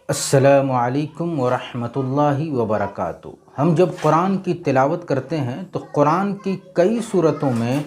السلام علیکم ورحمۃ اللہ وبرکاتہ۔ ہم جب قرآن کی تلاوت کرتے ہیں تو قرآن کی کئی صورتوں میں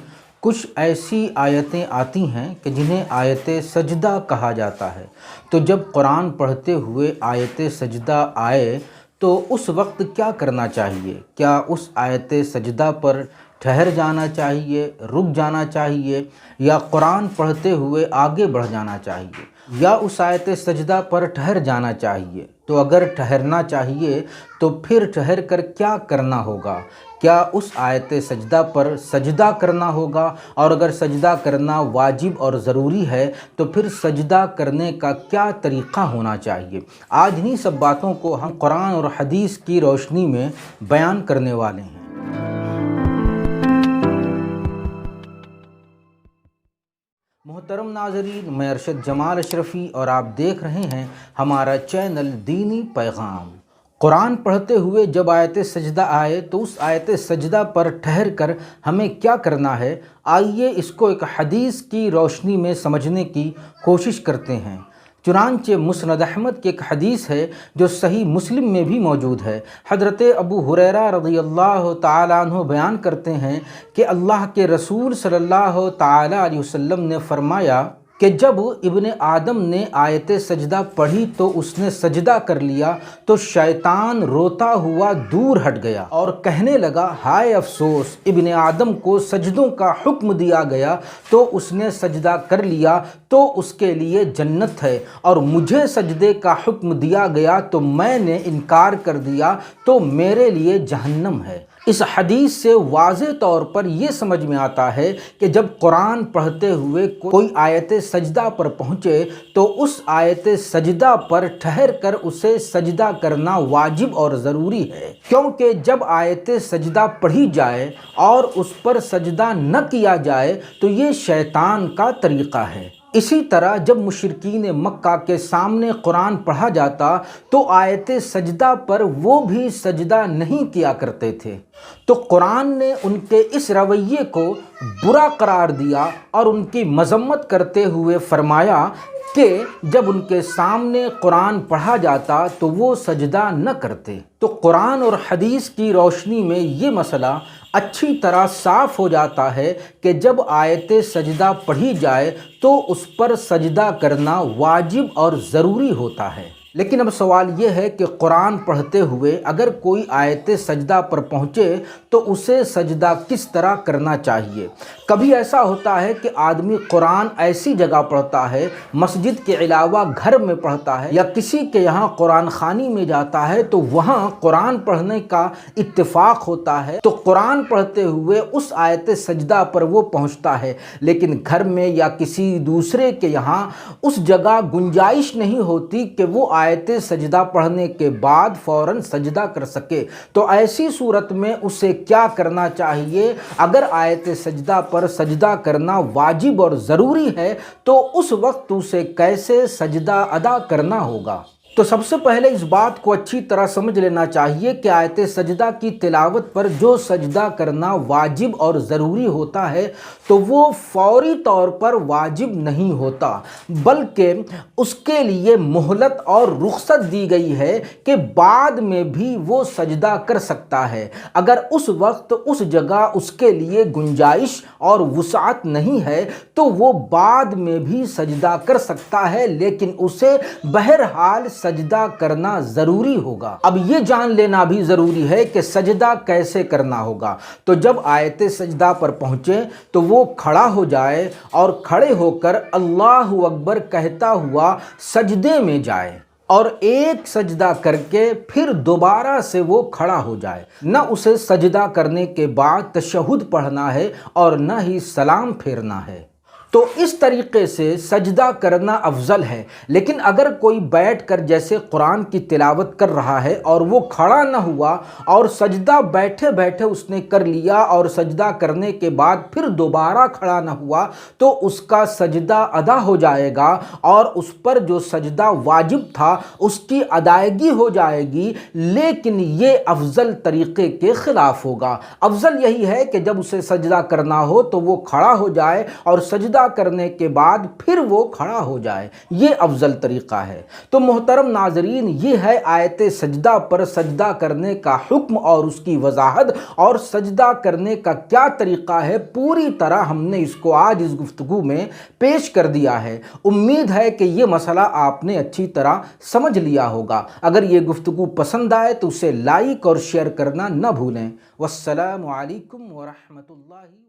کچھ ایسی آیتیں آتی ہیں کہ جنہیں آیت سجدہ کہا جاتا ہے۔ تو جب قرآن پڑھتے ہوئے آیت سجدہ آئے تو اس وقت کیا کرنا چاہیے؟ کیا اس آیت سجدہ پر ٹھہر جانا چاہیے، رک جانا چاہیے، یا قرآن پڑھتے ہوئے آگے بڑھ جانا چاہیے، یا اس آیت سجدہ پر ٹھہر جانا چاہیے؟ تو اگر ٹھہرنا چاہیے تو پھر ٹھہر کر کیا کرنا ہوگا؟ کیا اس آیت سجدہ پر سجدہ کرنا ہوگا؟ اور اگر سجدہ کرنا واجب اور ضروری ہے تو پھر سجدہ کرنے کا کیا طریقہ ہونا چاہیے؟ آج انہی سب باتوں کو ہم قرآن اور حدیث کی روشنی میں بیان کرنے والے ہیں۔ محترم ناظرین، میں ارشد جمال اشرفی اور آپ دیکھ رہے ہیں ہمارا چینل دینی پیغام۔ قرآن پڑھتے ہوئے جب آیت سجدہ آئے تو اس آیت سجدہ پر ٹھہر کر ہمیں کیا کرنا ہے؟ آئیے اس کو ایک حدیث کی روشنی میں سمجھنے کی کوشش کرتے ہیں۔ چنانچہ مسند احمد کی ایک حدیث ہے جو صحیح مسلم میں بھی موجود ہے۔ حضرت ابو ہریرہ رضی اللہ تعالیٰ عنہ بیان کرتے ہیں کہ اللہ کے رسول صلی اللہ تعالیٰ علیہ وسلم نے فرمایا کہ جب ابن آدم نے آیت سجدہ پڑھی تو اس نے سجدہ کر لیا تو شیطان روتا ہوا دور ہٹ گیا اور کہنے لگا، ہائے افسوس، ابن آدم کو سجدوں کا حکم دیا گیا تو اس نے سجدہ کر لیا تو اس کے لیے جنت ہے، اور مجھے سجدے کا حکم دیا گیا تو میں نے انکار کر دیا تو میرے لیے جہنم ہے۔ اس حدیث سے واضح طور پر یہ سمجھ میں آتا ہے کہ جب قرآن پڑھتے ہوئے کوئی آیت سجدہ پر پہنچے تو اس آیت سجدہ پر ٹھہر کر اسے سجدہ کرنا واجب اور ضروری ہے، کیونکہ جب آیت سجدہ پڑھی جائے اور اس پر سجدہ نہ کیا جائے تو یہ شیطان کا طریقہ ہے۔ اسی طرح جب مشرکین مکہ کے سامنے قرآن پڑھا جاتا تو آیت سجدہ پر وہ بھی سجدہ نہیں کیا کرتے تھے، تو قرآن نے ان کے اس رویے کو برا قرار دیا اور ان کی مذمت کرتے ہوئے فرمایا کہ جب ان کے سامنے قرآن پڑھا جاتا تو وہ سجدہ نہ کرتے۔ تو قرآن اور حدیث کی روشنی میں یہ مسئلہ اچھی طرح صاف ہو جاتا ہے کہ جب آیت سجدہ پڑھی جائے تو اس پر سجدہ کرنا واجب اور ضروری ہوتا ہے۔ لیکن اب سوال یہ ہے کہ قرآن پڑھتے ہوئے اگر کوئی آیت سجدہ پر پہنچے تو اسے سجدہ کس طرح کرنا چاہیے؟ کبھی ایسا ہوتا ہے کہ آدمی قرآن ایسی جگہ پڑھتا ہے، مسجد کے علاوہ گھر میں پڑھتا ہے، یا کسی کے یہاں قرآن خوانی میں جاتا ہے تو وہاں قرآن پڑھنے کا اتفاق ہوتا ہے، تو قرآن پڑھتے ہوئے اس آیت سجدہ پر وہ پہنچتا ہے، لیکن گھر میں یا کسی دوسرے کے یہاں اس جگہ گنجائش نہیں ہوتی کہ وہ آیت سجدہ پڑھنے کے بعد فوراً سجدہ کر سکے۔ تو ایسی صورت میں اسے کیا کرنا چاہیے؟ اگر آیت سجدہ پر سجدہ کرنا واجب اور ضروری ہے تو اس وقت اسے کیسے سجدہ ادا کرنا ہوگا؟ تو سب سے پہلے اس بات کو اچھی طرح سمجھ لینا چاہیے کہ آیت سجدہ کی تلاوت پر جو سجدہ کرنا واجب اور ضروری ہوتا ہے تو وہ فوری طور پر واجب نہیں ہوتا، بلکہ اس کے لیے مہلت اور رخصت دی گئی ہے کہ بعد میں بھی وہ سجدہ کر سکتا ہے۔ اگر اس وقت اس جگہ اس کے لیے گنجائش اور وسعت نہیں ہے تو وہ بعد میں بھی سجدہ کر سکتا ہے، لیکن اسے بہرحال سجدہ کرنا ضروری ہوگا۔ اب یہ جان لینا بھی ضروری ہے کہ سجدہ کیسے کرنا ہوگا۔ تو جب آیت سجدہ پر پہنچے تو وہ کھڑا ہو جائے اور کھڑے ہو کر اللہ اکبر کہتا ہوا سجدے میں جائے، اور ایک سجدہ کر کے پھر دوبارہ سے وہ کھڑا ہو جائے۔ نہ اسے سجدہ کرنے کے بعد تشہد پڑھنا ہے اور نہ ہی سلام پھیرنا ہے۔ تو اس طریقے سے سجدہ کرنا افضل ہے۔ لیکن اگر کوئی بیٹھ کر جیسے قرآن کی تلاوت کر رہا ہے اور وہ کھڑا نہ ہوا اور سجدہ بیٹھے بیٹھے اس نے کر لیا اور سجدہ کرنے کے بعد پھر دوبارہ کھڑا نہ ہوا تو اس کا سجدہ ادا ہو جائے گا، اور اس پر جو سجدہ واجب تھا اس کی ادائیگی ہو جائے گی، لیکن یہ افضل طریقے کے خلاف ہوگا۔ افضل یہی ہے کہ جب اسے سجدہ کرنا ہو تو وہ کھڑا ہو جائے اور سجدہ سجدہ کرنے کے بعد پھر وہ کھڑا ہو جائے، یہ افضل طریقہ ہے۔ تو محترم ناظرین، یہ ہے آیت سجدہ پر سجدہ کرنے کا حکم اور اس کی وضاحت، اور سجدہ کرنے کا کیا طریقہ ہے پوری طرح ہم نے اس کو آج اس گفتگو میں پیش کر دیا ہے۔ امید ہے کہ یہ مسئلہ آپ نے اچھی طرح سمجھ لیا ہوگا۔ اگر یہ گفتگو پسند آئے تو اسے لائک اور شیئر کرنا نہ بھولیں۔ والسلام علیکم ورحمۃ اللہ۔